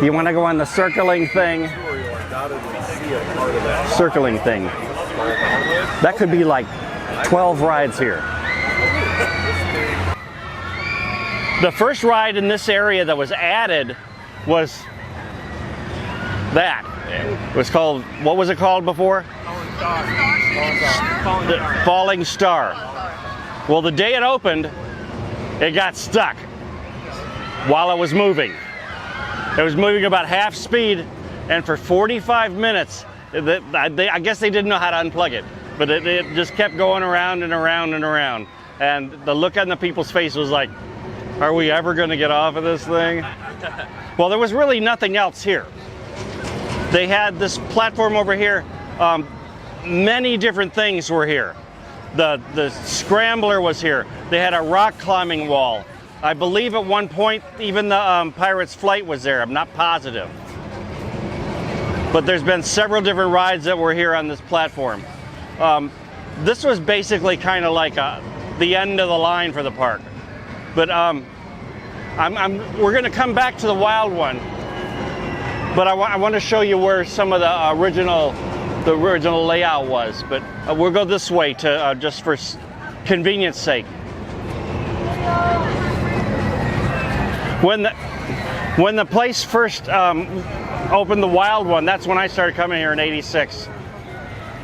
You want to go on the circling thing? Circling thing. That could be like 12 rides here. The first ride in this area that was added was that. It was called, what was it called before? Falling Star. Well, the day it opened, it got stuck while it was moving. It was moving about half speed, and for 45 minutes, I guess they didn't know how to unplug it, but it just kept going around and around and around. And the look on the people's face was like, are we ever going to get off of this thing? Well, there was really nothing else here. They had this platform over here. Many different things were here. The scrambler was here. They had a rock climbing wall. I believe at one point even the Pirate's Flight was there. I'm not positive. But there's been several different rides that were here on this platform. This was basically kind of like the end of the line for the park. But we're going to come back to the wild one. But I want to show you where some of the original layout was. But we'll go this way to just for convenience sake. When the place first opened, the wild one, that's when I started coming here in '86.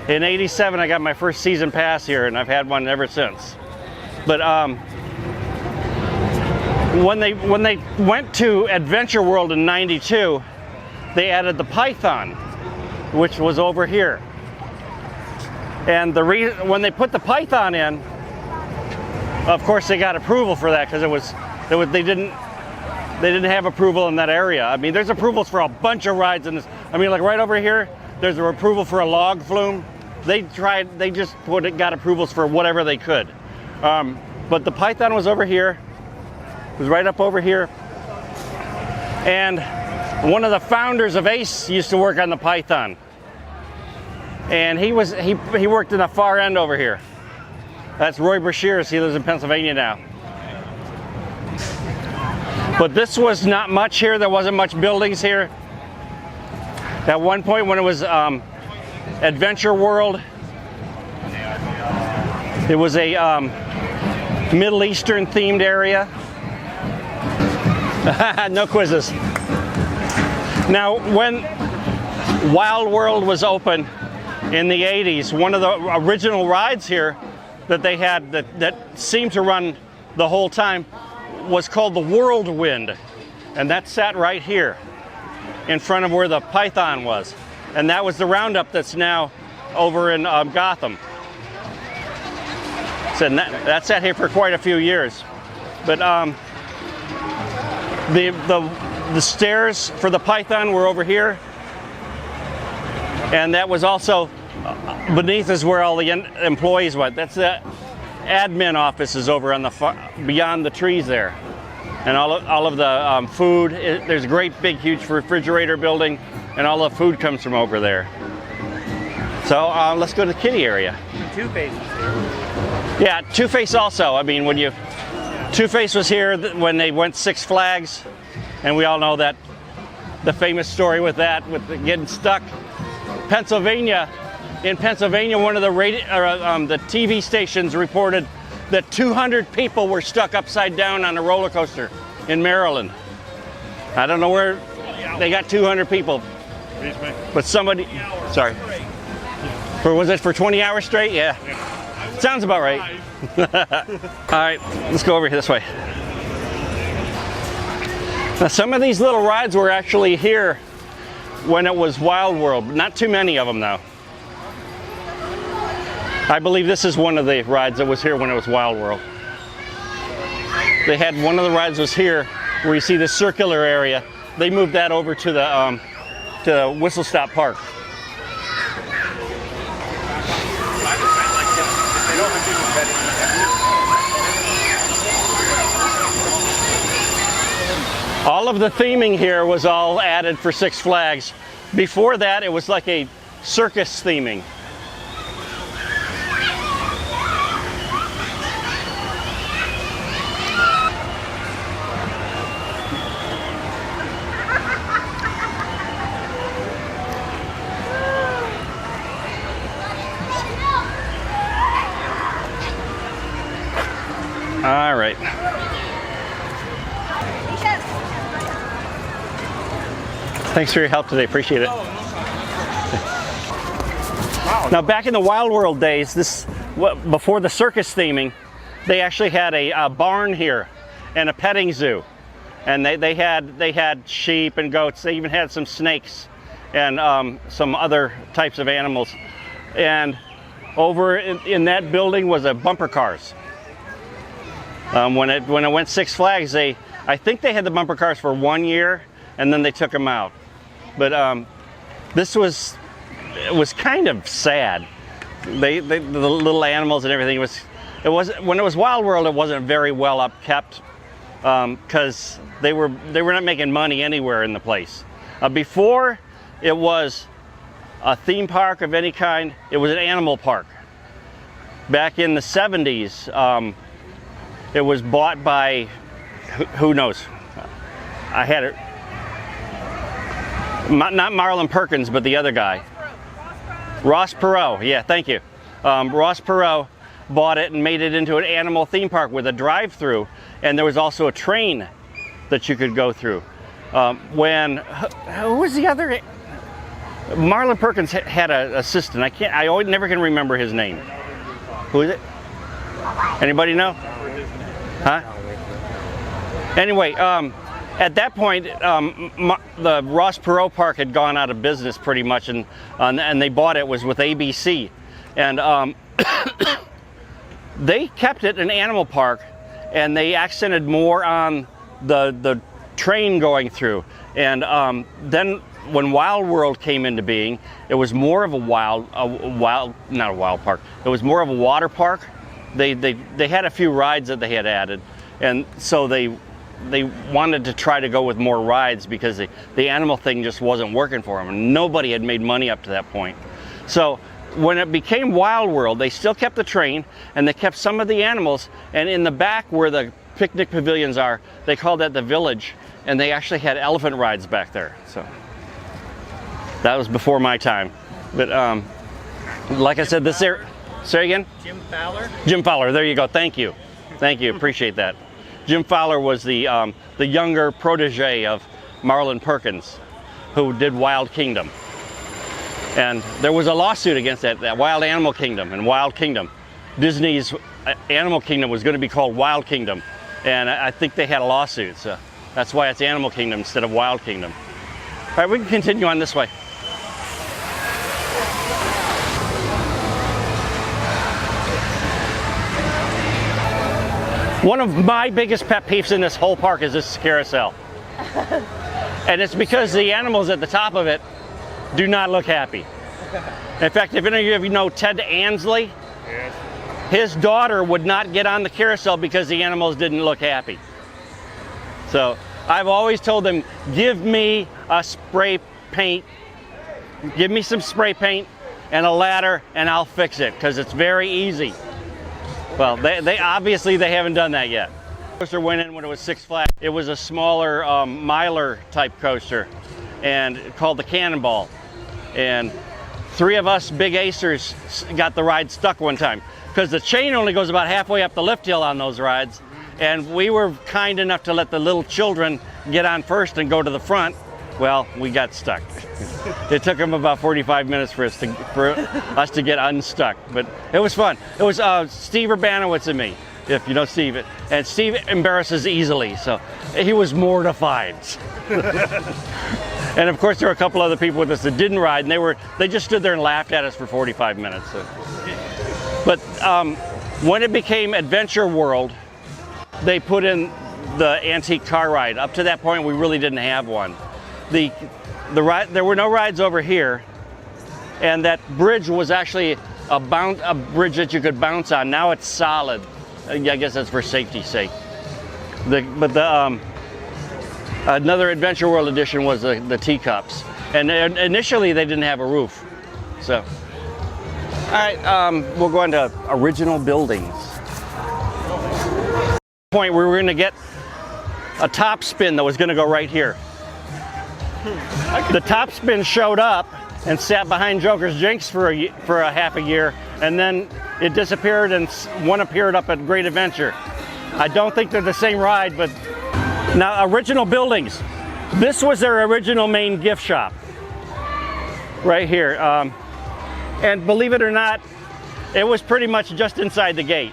In '87, I got my first season pass here, and I've had one ever since. But when they went to Adventure World in '92, they added the Python, which was over here. And when they put the Python in, of course they got approval for that because they didn't have approval in that area. I mean, there's approvals for a bunch of rides in this. I mean, like right over here, there's an approval for a log flume. They just got approvals for whatever they could. But the Python was over here. It was right up over here. And one of the founders of ACE used to work on the Python. And he worked in the far end over here. That's Roy Brashears. He lives in Pennsylvania now. But this was not much here. There wasn't much buildings here. At one point when it was Adventure World, it was a Middle Eastern themed area. No quizzes. Now, when Wild World was open in the 80s, one of the original rides here that they had that seemed to run the whole time was called the Whirlwind, and that sat right here in front of where the Python was, and that was the roundup that's now over in Gotham. So that sat here for quite a few years. But the stairs for the Python were over here, and that was also beneath is where all the employees went. That's the admin office is over on the beyond the trees there, and all of the food. There's a great big huge refrigerator building, and all the food comes from over there. So let's go to the kiddie area. Two-Face is here. Yeah, Two-Face also. I mean, Two-Face was here when they went Six Flags, and we all know that the famous story with that, with getting stuck. In Pennsylvania, one of the the TV stations reported that 200 people were stuck upside down on a roller coaster in Maryland. I don't know where they got 200 people, but somebody. Sorry. Was it for 20 hours straight? Yeah. Sounds about right. All right, let's go over here this way. Now, some of these little rides were actually here when it was Wild World. Not too many of them, though. I believe this is one of the rides that was here when it was Wild World. They had one of the rides was here where you see the circular area. They moved that over to the Whistle Stop Park. All of the theming here was all added for Six Flags. Before that, it was like a circus theming. Thanks for your help today. Appreciate it. Now, back in the Wild World days, before the circus theming, they actually had a barn here and a petting zoo, and they had sheep and goats. They even had some snakes and some other types of animals. And over in that building was a bumper cars. When it went Six Flags, I think they had the bumper cars for 1 year, and then they took them out. But it was kind of sad. The little animals and everything when it was Wild World, it wasn't very well upkept because they were not making money anywhere in the place. Before it was a theme park of any kind, it was an animal park. Back in the 70s, it was bought by who knows. I had it. Not Marlon Perkins, but the other guy. Ross Perot, yeah, thank you. Ross Perot bought it and made it into an animal theme park with a drive-through, and there was also a train that you could go through. Who was the other? Marlon Perkins had an assistant. I never can remember his name. Who is it? Anybody know? Huh? Anyway, at that point, the Ross Perot Park had gone out of business pretty much, and they bought it. It was with ABC, and they kept it an animal park, and they accented more on the train going through. And then when Wild World came into being, it was more of not a wild park. It was more of a water park. They had a few rides that they had added, and so they wanted to try to go with more rides because the animal thing just wasn't working for them, and nobody had made money up to that point. So when it became Wild World, they still kept the train and they kept some of the animals, and in the back where the picnic pavilions are, they called that the village, and they actually had elephant rides back there. So that was before my time. But like I said, this area, say again? Jim Fowler? Jim Fowler, there you go, thank you. Thank you, appreciate that. Jim Fowler was the younger protege of Marlon Perkins, who did Wild Kingdom. And there was a lawsuit against that Wild Animal Kingdom and Wild Kingdom. Disney's Animal Kingdom was going to be called Wild Kingdom, and I think they had a lawsuit, so that's why it's Animal Kingdom instead of Wild Kingdom. All right, we can continue on this way. One of my biggest pet peeves in this whole park is this carousel. And it's because the animals at the top of it do not look happy. In fact, if any of you know Ted Ansley, yes, his daughter would not get on the carousel because the animals didn't look happy. So I've always told them, give me a spray paint, give me some spray paint and a ladder and I'll fix it, because it's very easy. Well, they obviously haven't done that yet. The coaster went in when it was Six Flags. It was a smaller miler type coaster, and called the Cannonball. And 3 of us big acers got the ride stuck one time, because the chain only goes about halfway up the lift hill on those rides, and we were kind enough to let the little children get on first and go to the front. Well, we got stuck. It took them about 45 minutes for us to get unstuck, but it was fun. It was Steve Urbanowitz and me, if you know Steve. And Steve embarrasses easily, so he was mortified. And of course, there were a couple other people with us that didn't ride, and they just stood there and laughed at us for 45 minutes. So. But when it became Adventure World, they put in the antique car ride. Up to that point, we really didn't have one. There were no rides over here, and that bridge was actually a bridge that you could bounce on. Now it's solid. I guess that's for safety's sake. Another Adventure World edition was the teacups, and initially they didn't have a roof. So, all right, we'll go on to original buildings. Point where we're going to get a top spin that was going to go right here. The top spin showed up and sat behind Joker's Jinx for a half a year, and then it disappeared and one appeared up at Great Adventure. I don't think they're the same ride, but now original buildings. This was their original main gift shop, right here. And believe it or not, it was pretty much just inside the gate,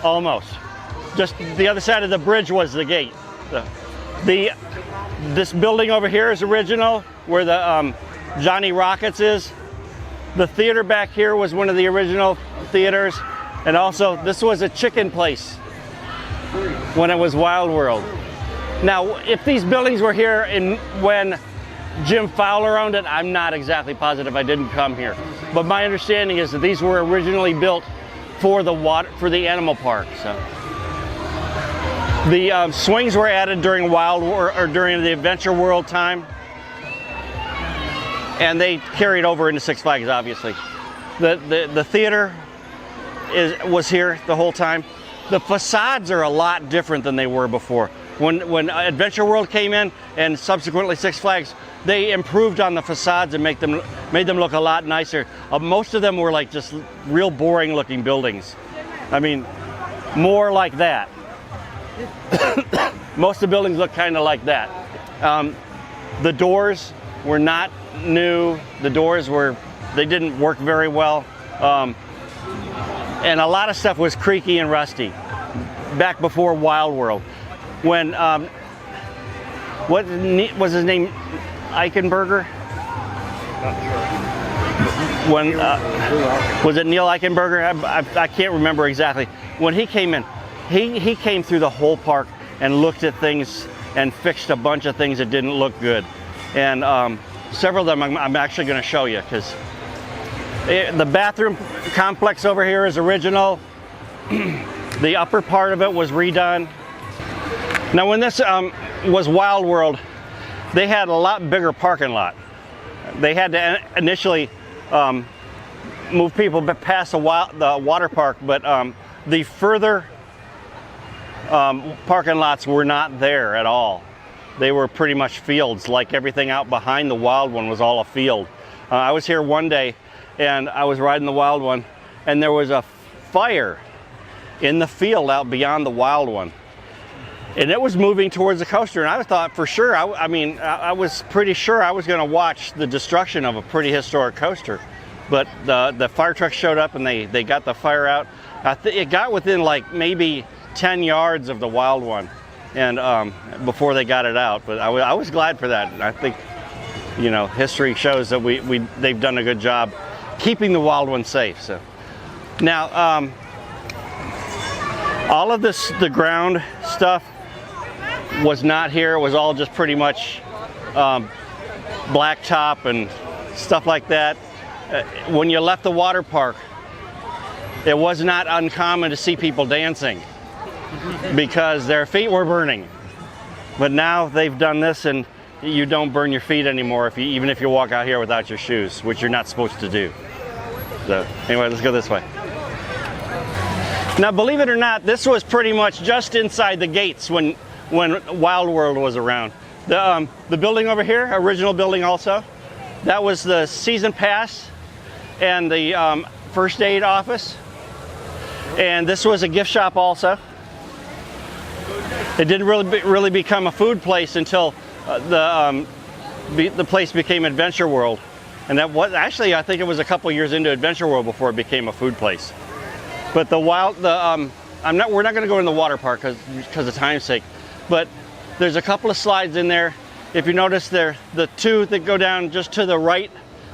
almost. Just the other side of the bridge was the gate. This building over here is original, where the Johnny Rockets is. The theater back here was one of the original theaters. And also, this was a chicken place when it was Wild World. Now, if these buildings were here when Jim Fowler owned it, I'm not exactly positive. I didn't come here. But my understanding is that these were originally built for the animal park. So the swings were added during during the Adventure World time, and they carried over into Six Flags. Obviously, the theater was here the whole time. The facades are a lot different than they were before. When Adventure World came in, and subsequently Six Flags, they improved on the facades and made them look a lot nicer. Most of them were like just real boring looking buildings. I mean, more like that. Most of the buildings look kind of like that. The doors were not new. The doors they didn't work very well. And a lot of stuff was creaky and rusty back before Wild World. When, what was his name? Eichenberger? When, was it Neil Eichenberger? I can't remember exactly. When he came in, he came through the whole park and looked at things and fixed a bunch of things that didn't look good. And several of them I'm actually going to show you, because the bathroom complex over here is original. The upper part of it was redone. Now, when this was Wild World, they had a lot bigger parking lot. They had to initially move people past the water park, but the further parking lots were not there at all. They were pretty much fields, like everything out behind the Wild One was all a field. I was here one day, and I was riding the Wild One, and there was a fire in the field out beyond the Wild One. And it was moving towards the coaster, and I thought for sure, I was pretty sure I was going to watch the destruction of a pretty historic coaster. But the fire truck showed up, and they got the fire out. It got within like maybe 10 yards of the Wild One, and before they got it out. But I was glad for that. And I think, you know, history shows that they've done a good job keeping the Wild One safe. So now, all of the ground stuff was not here. It was all just pretty much blacktop and stuff like that. When you left the water park, it was not uncommon to see people dancing because their feet were burning. But now they've done this, and you don't burn your feet anymore even if you walk out here without your shoes, which you're not supposed to do. So anyway, let's go this way. Now, believe it or not, this was pretty much just inside the gates when Wild World was around. The building over here, original building also, that was the season pass and the first aid office. And this was a gift shop also. It didn't really become a food place until the place became Adventure World. And that was actually, I think it was a couple years into Adventure World before it became a food place. But we're not going to go in the water park because of time's sake. But there's a couple of slides in there. If you notice there, the two that go down just to the right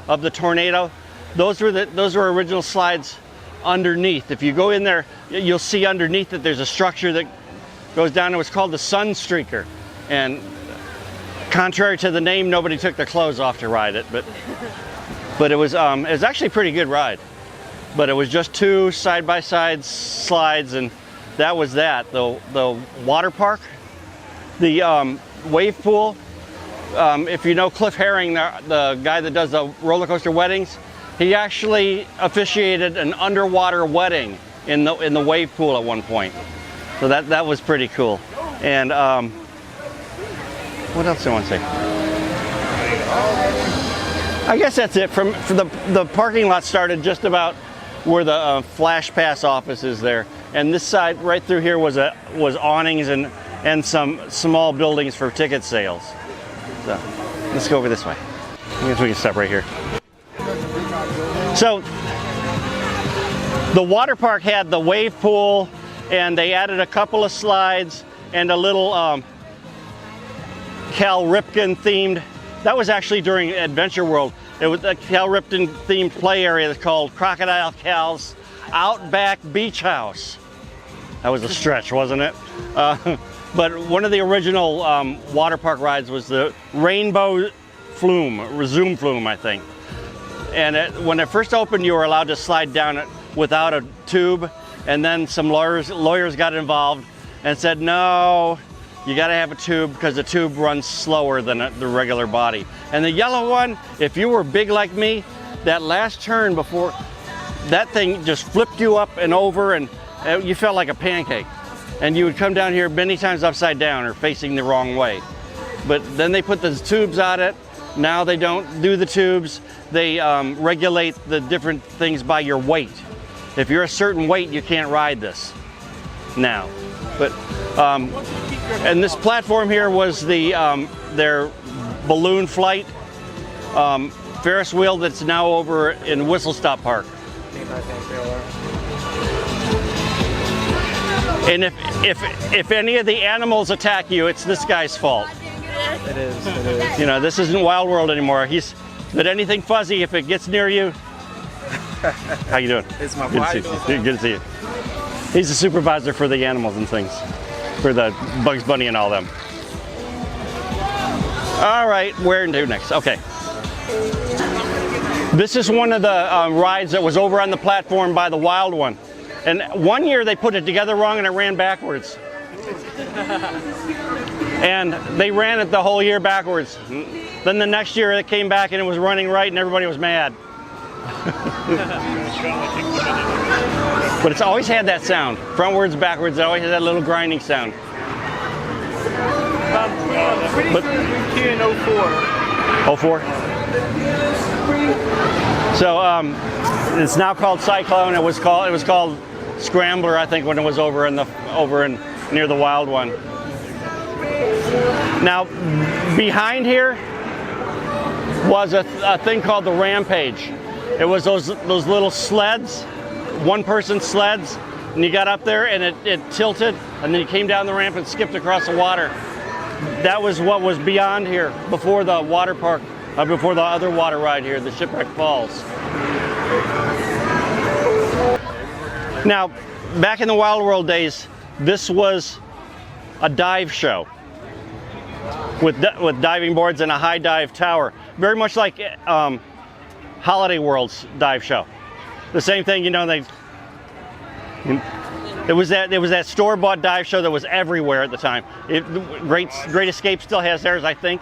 of the tornado, those were original slides underneath. If you go in there, you'll see underneath that there's a structure that goes down. It was called the Sun Streaker. And contrary to the name, nobody took their clothes off to ride it. But it was actually a pretty good ride. But it was just two side-by-side slides, and that was that. The water park, the wave pool. If you know Cliff Herring, the guy that does the roller coaster weddings, he actually officiated an underwater wedding in the wave pool at one point. So that was pretty cool. And what else do I want to say? I guess that's it. For the parking lot started just about where the Flash Pass office is there, and this side right through here was awnings and some small buildings for ticket sales. So let's go over this way. I guess we can stop right here. So the water park had the wave pool, and they added a couple of slides and a little Cal Ripken themed. That was actually during Adventure World. It was a Cal Ripken themed play area that's called Crocodile Cal's Outback Beach House. That was a stretch, wasn't it? But one of the original water park rides was the Rainbow Flume, Zoom Flume, I think. And when it first opened, you were allowed to slide down it without a tube, and then some lawyers got involved and said, no, you gotta have a tube because the tube runs slower than the regular body. And the yellow one, if you were big like me, that last turn before, that thing just flipped you up and over, and you felt like a pancake. And you would come down here many times upside down or facing the wrong way. But then they put the tubes on it. Now they don't do the tubes. They regulate the different things by your weight. If you're a certain weight, you can't ride this now. But and this platform here was their balloon flight Ferris wheel that's now over in Whistle Stop Park. And if any of the animals attack you, it's this guy's fault. It is. You know, this isn't Wild World anymore. But anything fuzzy, if it gets near you. How you doing? It's my Good to see you. He's the supervisor for the animals and things, for the Bugs Bunny and all them. All right, where to next? Okay. This is one of the rides that was over on the platform by the Wild One. And one year they put it together wrong and it ran backwards. And they ran it the whole year backwards. Then the next year it came back and it was running right and everybody was mad. But it's always had that sound. Frontwards, backwards, it always had that little grinding sound. But in 04. 04? So it's now called Cyclone. It was called Scrambler, I think, when it was over near the Wild One. Now, behind here was a thing called the Rampage. It was those little sleds, one-person sleds, and you got up there and it tilted, and then you came down the ramp and skipped across the water. That was what was beyond here before the water park, before the other water ride here, the Shipwreck Falls. Now, back in the Wild World days, this was a dive show with diving boards and a high dive tower, very much like Holiday World's dive show. The same thing, you know, it was that store-bought dive show that was everywhere at the time. Great Escape still has theirs, I think.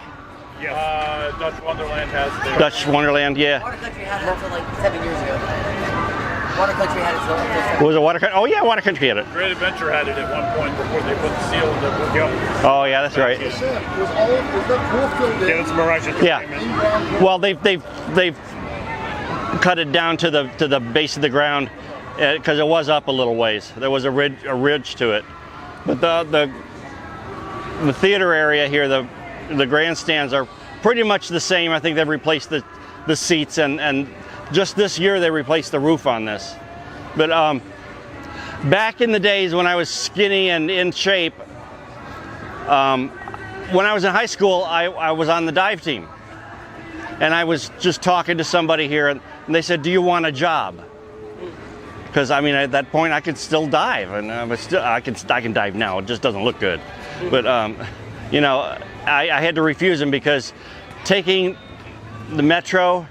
Yeah, Dutch Wonderland has theirs. Dutch Wonderland, yeah. Water Country had it until like 7 years ago. Water Country had it until 7 years ago. Was it Water Country? Oh yeah, Water Country had it. Great Adventure had it at one point before they put the seal in the book. Oh yeah, that's right. Yeah, it's Mirage Entertainment. Yeah. Well, they've cut it down to the base of the ground because it was up a little ways. There was a ridge to it. But the theater area here, the grandstands are pretty much the same. I think they've replaced the seats and just this year they replaced the roof on this. But back in the days when I was skinny and in shape, when I was in high school, I was on the dive team. And I was just talking to somebody here and they said, "Do you want a job?" Because I mean, at that point, I could still dive, and I can dive now. It just doesn't look good, but you know, I had to refuse them because taking the metro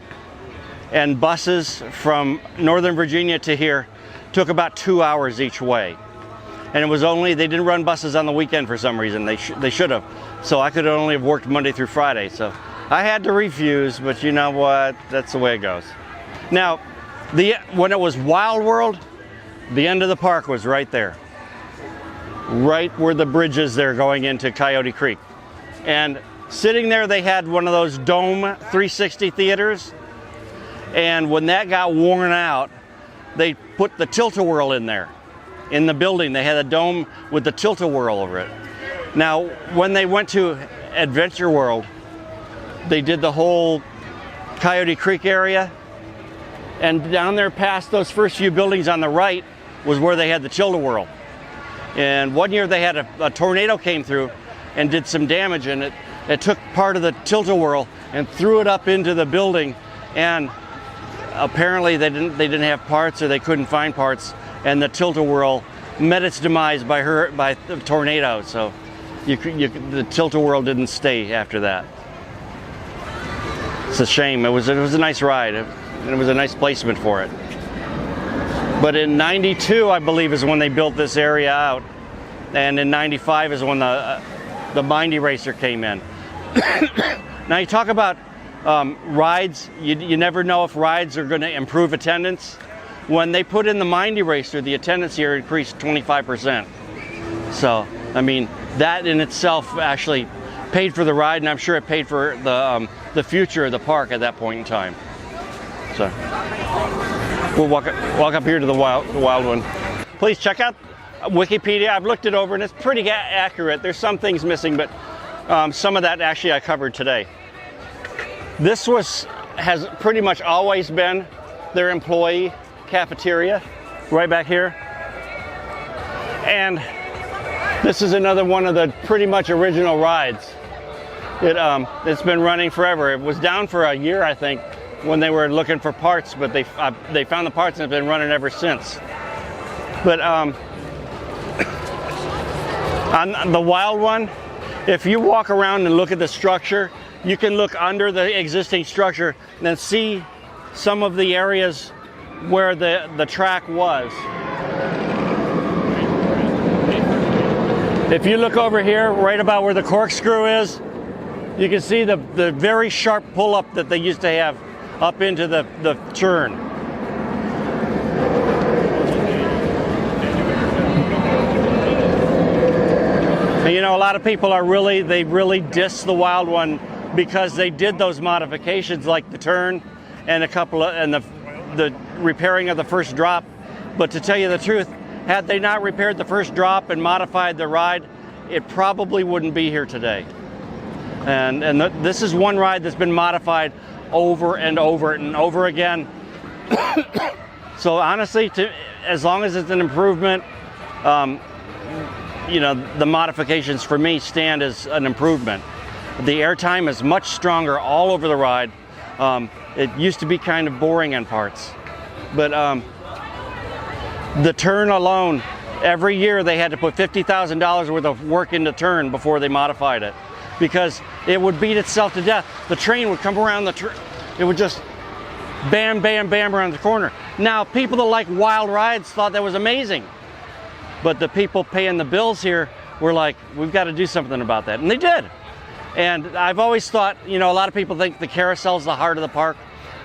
and buses from Northern Virginia to here took about 2 hours each way, and it was they didn't run buses on the weekend for some reason. They should have, so I could only have worked Monday through Friday. So I had to refuse, but you know what? That's the way it goes. Now, when it was Wild World, the end of the park was right there. Right where the bridge is there going into Coyote Creek. And sitting there, they had one of those dome 360 theaters. And when that got worn out, they put the tilt-a-whirl in there. In the building, they had a dome with the tilt-a-whirl over it. Now, when they went to Adventure World, they did the whole Coyote Creek area. And down there past those first few buildings on the right was where they had the Tilt-A-Whirl. And one year they had a tornado came through and did some damage, and it took part of the Tilt-A-Whirl and threw it up into the building, and apparently they didn't have parts, or they couldn't find parts, and the Tilt-A-Whirl met its demise by the tornado. So the Tilt-A-Whirl didn't stay after that. It's a shame. It was a nice ride, and it was a nice placement for it. But in '92, I believe, is when they built this area out, and in '95 is when the Mindy Racer came in. Now you talk about rides. You never know if rides are going to improve attendance. When they put in the Mindy Racer, the attendance here increased 25%. So, I mean, that in itself actually paid for the ride, and I'm sure it paid for the future of the park at that point in time. So, we'll walk up here to the wild one. Please check out Wikipedia. I've looked it over, and it's pretty accurate. There's some things missing, but some of that actually I covered today. This has pretty much always been their employee cafeteria, right back here. And this is another one of the pretty much original rides. It's been running forever. It was down for a year, I think, when they were looking for parts, but they found the parts and have been running ever since. But on the wild one, if you walk around and look at the structure, you can look under the existing structure and then see some of the areas where the track was. If you look over here, right about where the corkscrew is, you can see the very sharp pull-up that they used to have up into the turn. And, you know, a lot of people they really diss the wild one because they did those modifications like the turn and the repairing of the first drop. But to tell you the truth, had they not repaired the first drop and modified the ride, it probably wouldn't be here today. And this is one ride that's been modified over and over and over again. So honestly, as long as it's an improvement, you know, the modifications for me stand as an improvement. The airtime is much stronger all over the ride. It used to be kind of boring in parts, but the turn alone, every year they had to put $50,000 worth of work into turn before they modified it, because it would beat itself to death. The train would come around it would just bam, bam, bam around the corner. Now, people that like wild rides thought that was amazing, but the people paying the bills here were like, we've got to do something about that, and they did. And I've always thought, you know, a lot of people think the carousel's the heart of the park.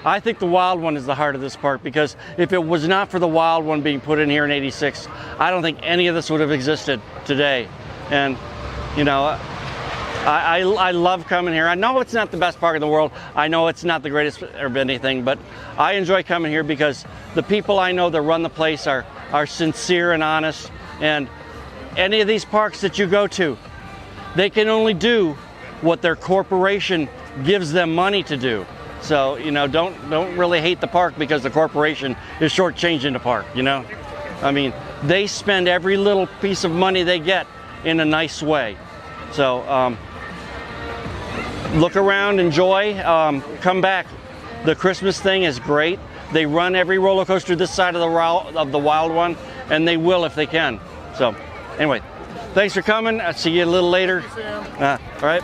I think the wild one is the heart of this park, because if it was not for the wild one being put in here in '86, I don't think any of this would have existed today. And, you know, I love coming here. I know it's not the best park in the world. I know it's not the greatest of anything, but I enjoy coming here because the people I know that run the place are sincere and honest. And any of these parks that you go to, they can only do what their corporation gives them money to do. So, you know, don't really hate the park because the corporation is shortchanging the park, you know? I mean, they spend every little piece of money they get in a nice way. So, look around, enjoy, come back. The Christmas thing is great. They run every roller coaster this side of the wild one, and they will if they can. So, anyway, thanks for coming. I'll see you a little later. All right.